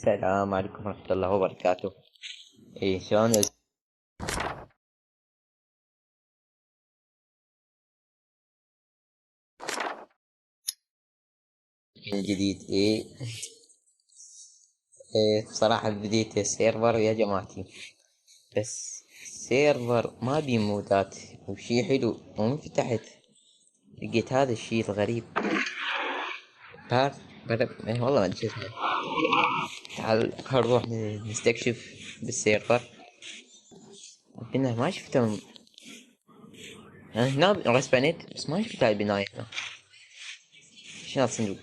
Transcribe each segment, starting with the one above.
السلام عليكم ورحمة الله وبركاته. ايه شلون الجديد؟ إيه بصراحة بديت السيرفر يا جماعتي، بس السيرفر ما بيه مودات وشي حلو، ومن فتحت لقيت هذا الشي الغريب. بعرف إيه والله ما أدري شو اسمه. تعال نروح نستكشف بالسيرفر. كنا ما شفته أنا هنا رسبانيت، بس ما شفت هاي البناية هنا. شنو الصندوق؟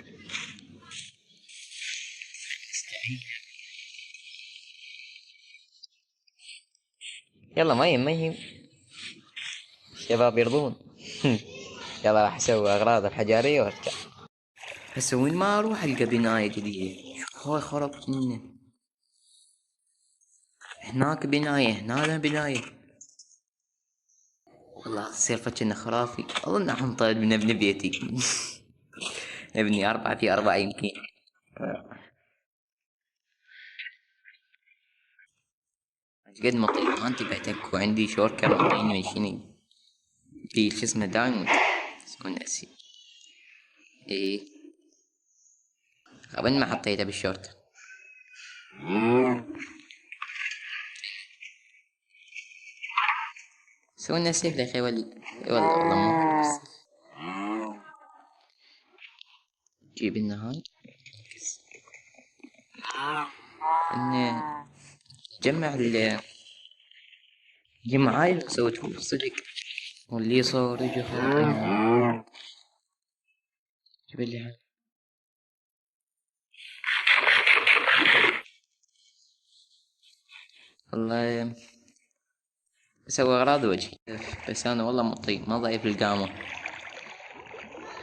يلا ما يهم الشباب يرضون. يلا راح اسوي اغراض الحجارية وارجع. بس وين ما اروح القى بناية جديدة. شوف هاي خرب منه، هناك بناية هنا بناية. والله السالفة كأنه خرافي. اظن حنطلع نبني بيتي. نبني 4 في 4 يمكن. قد ما طيب ما انتبهتك، وعندي شوركة معطيني من شني في شو اسمه دايموند، اسمه ناسي. ايه وين ما حطيته بالشوركة. سوي لنا سيف يا اخي ولي. والله مو جيب لنا هاي ان جمع جمع هاي اللي سويته صدق، واللي صار يجي خاطرنا. جيب لي هاي. والله بسوي اغراض وجهي، بس انا والله مطيء ما ضعيف القامة.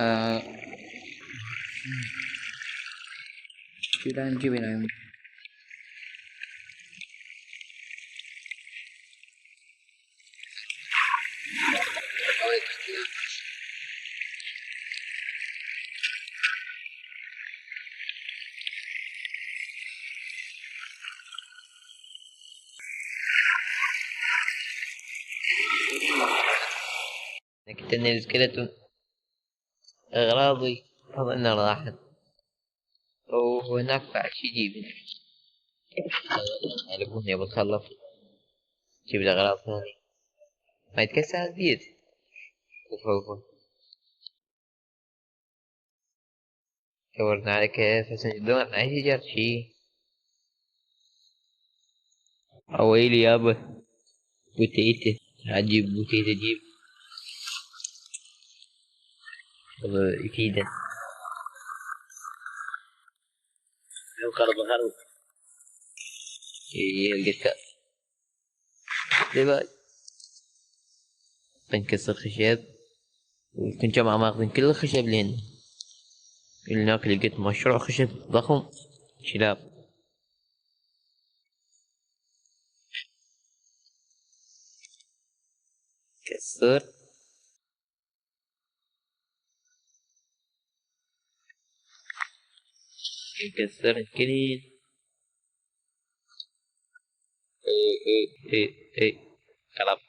آه. جيب العين. كنت اني السكلتون اغراضي اظن راحت، وهناك بعد شي جيب يلقوني ابو تخلص. جيب الاغراض ثاني ما يتكسر البيت. اوف دورنا على كيف دورنا على شجر شي. اويلي يابا بوتيته. عجيب بوتيته جيب يفيدنا. خرب لقيت دابا بنكسر خشب، وكنت جمع ماخذين كل الخشب اللي هناك. لقيت مشروع خشب ضخم شلاب. كسر كسر الكليل. ايه خلاص.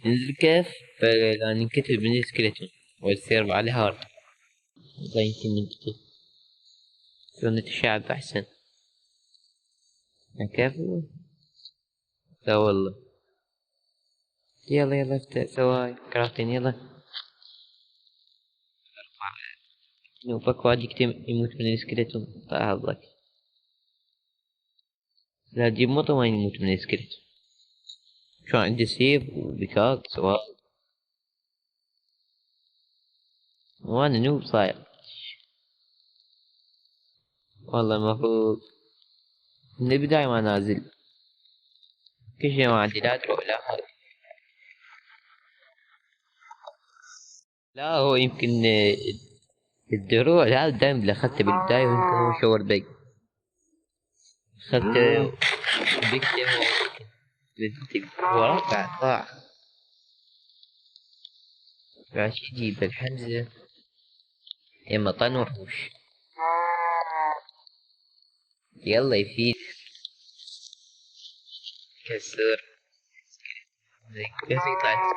تنزل كيف فلان ينكتب من سكيلتون والسيرف على هارد. والله يمكن نكتب لو نتشعب أحسن. كيف لا والله. يلا افتح سواي كرافتين يلا. نوبك واحد يكتب يموت من السكيلتون فأحظك. لا تجيب موطة ما يموت من السكيلتون. شو عندي سيف وبكاك سواء. وانا نوب صاير. والله المفروض من البداية ما نازل كل شي معدلات ولا هاي. لا هو يمكن الدروع هذا دايم اللي اخذته بالبداية، ويمكن هو شاور بيج اخذته بيكتم وراه بعد ضاع. بعد شي يجيب الحمزة يما طن وحوش. يلا يفيد كسر زي كيف يطلع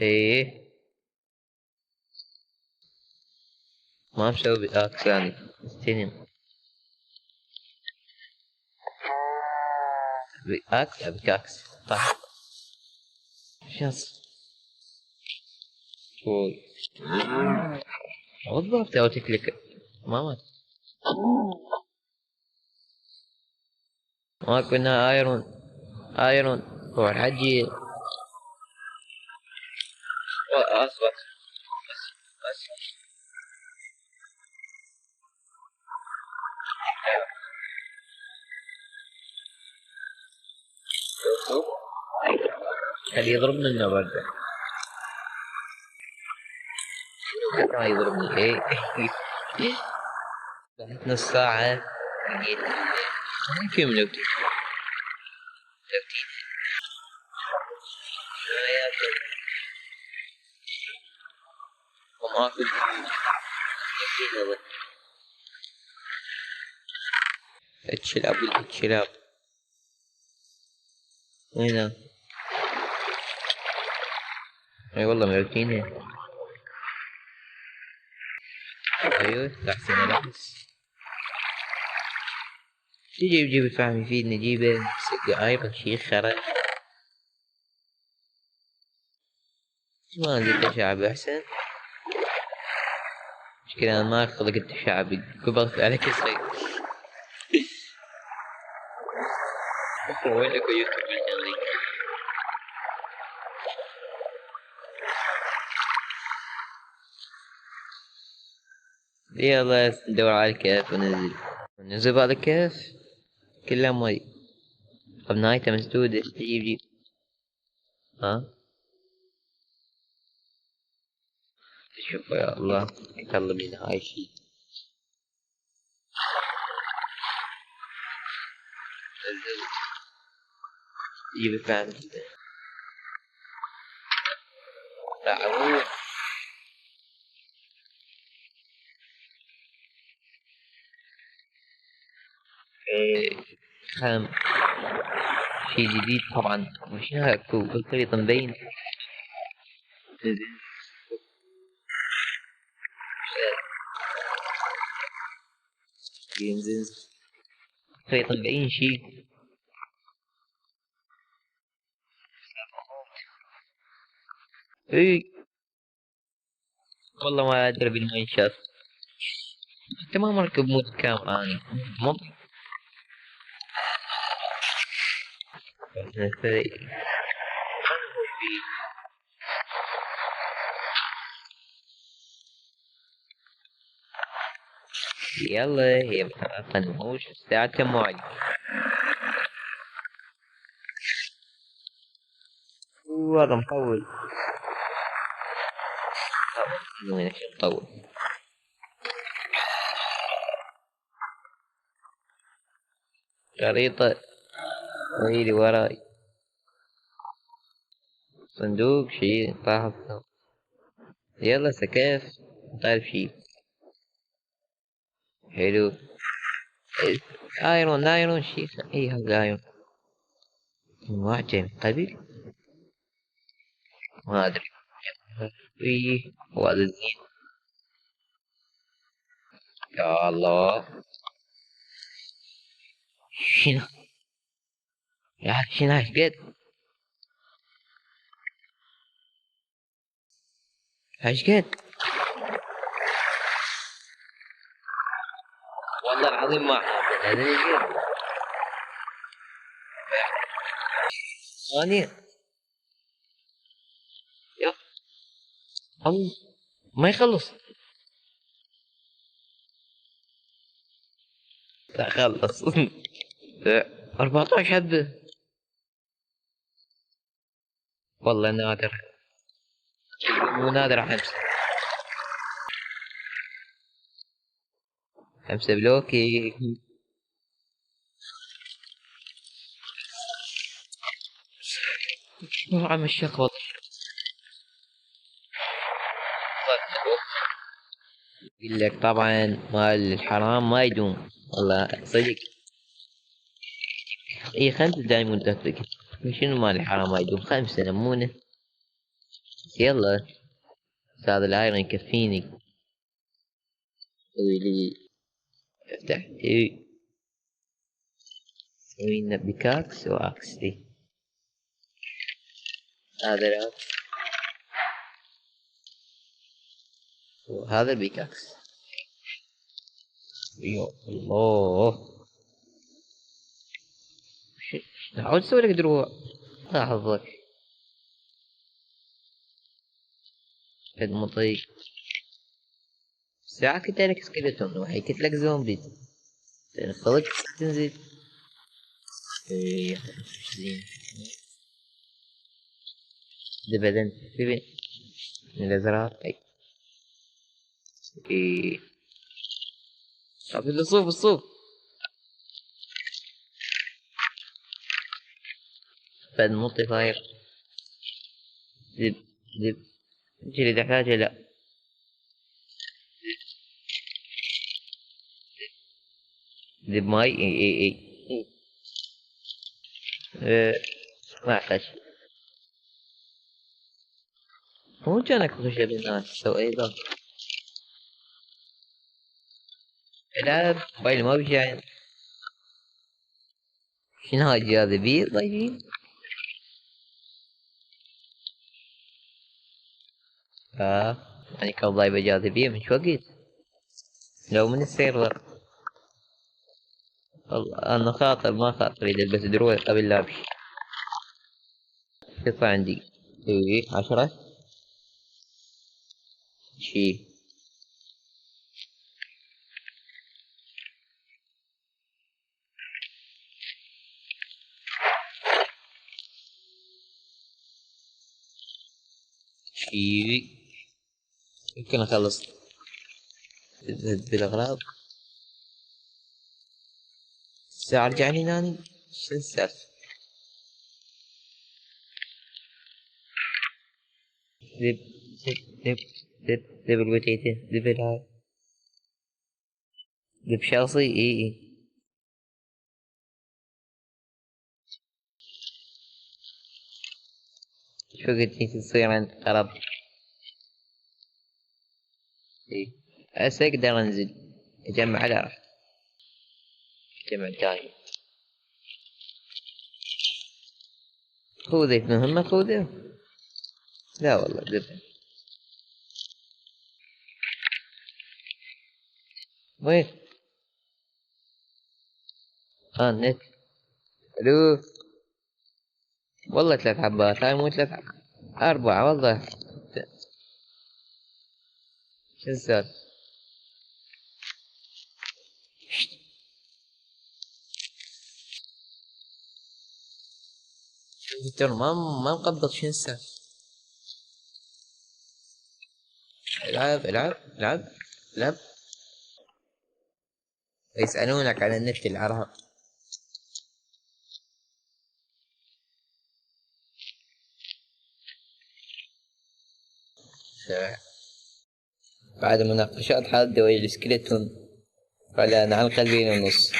ايه ما مسوي بأكس يعني استلم بأكس بكاكس طيب شخص طول وظفت او تكلك ما مات ما كنا ايرون روح حجي اصبر بس خليه يضربني انه برده ما يضربني ايه بعد نص ساعة لقيت يمكن من لوتي وما اكل الشلاب الشلاب هنا اي والله مرتين ايوه احسن نفس جيب الفهم يفيدني جيبه ايضا شي خرا ما زلت شعب احسن مشكلة انا ما خلقت شعبي قبضت عليك صغير وينك يوتيوب الجنري يلا ندور على الكهف وننزل على الكهف كلها مي طب نهايته مسدودة جيب ها شوف يا الله يلا بينا هاي شي جيب فعلا كده تعود خام شي جديد طبعا مش هاك بالخريطة مبين ينزل خريطة مبين شي اي والله ما ادري بالمنشاف انت ما مركب مود كام انا ممكن يلا هي مثلا نموش الساعة كم موعد والله مطول مطول خريطة ويلي وراي صندوق شي طاح يلا سكاف طيب شي حلو ايرون شي اي هذا ايرون معجم قبل ما ادري ايه وهذا الزين يا الله شنو يا اخي شنو هاش قد والله العظيم ما حاطط هذا قد ثانية يا الله ما يخلص لا خلص 14 حبة والله نادر مو نادر 5 5 بلوكي. شنو عم الشخبط؟ يقول لك طبعا مال الحرام ما يدوم. والله صدق. اي 5 دايموند اترك. شنو مال الحرام ما يدوم؟ 5 لمونة. يلا. هذا الايرون يكفيني. سوي لي. افتح اي. سوي لنا بيكاكس واكس دي. هذا الاكس. وهذا البيكاكس. يو الله. عاود اسوي لك دروع. الله حظك. فد مطي. ساعة كنت لك سكيلتون وحي كنت لك زومبي. خلقت تنزل. ايه زين. ده بدن في الازرار اي. ايه. طب الصوف الصوف. فد مطي فاير. دب دب. جري تحتاجه لا. دب ماي اي اي اي. إيه. ما احتاج. هو كانك خشب الناس تسوي اي ضغط. العب بايل ما بيجي. شنو هاي الجاذبية طيب. يعني كان ضايبة جاذبية من شو وقت. لو من السيرفر. والله انا خاطر ما خاطر اذا بس دروي قبل لابش. يطلع عندي. ايه 10 شي. شي. يمكن اخلص بالاغراض. الساعة رجعني ناني. شو السالفة. دب دب دب دب دب الوتيتة دب الهاي. دب شخصي اي اي. شو قلت لي تصير عند قرب. اي. هسه اقدر انزل. اجمع على راحتي. اجمع دايم. خوذة مهمة خوذة. لا والله دب. وين. النت. الو. والله 3 حبات هاي مو 3 حبات. 4 والله. شو السالفة. فيكتور ما مقبض. شو السالفة. العب العب العب. العب. يسألونك عن النت العرب. بعد مناقشات حادة ويا السكيلتون. قال أنا عن قلبين ونص.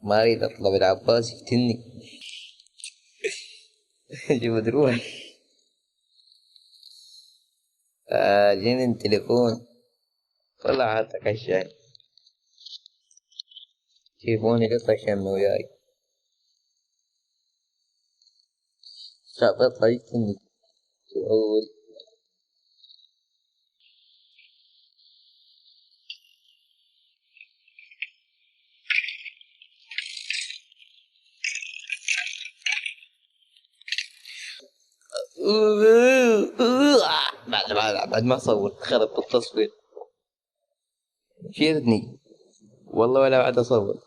ما أريد أطلب العباس يقتلني. جيبوا دروع. جنن تليفون. طلع حتى الشاي. تليفوني قطع شم وياي. شاطط يقتلني. شعور. بعد ما أصور خرب التصوير. شيرتني. والله ولا بعد أصور.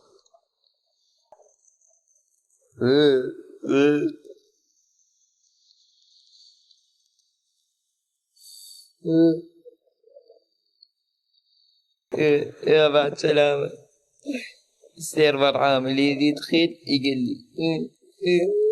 يا بعد سلامة. السيرفر عامل يدخل يقول لي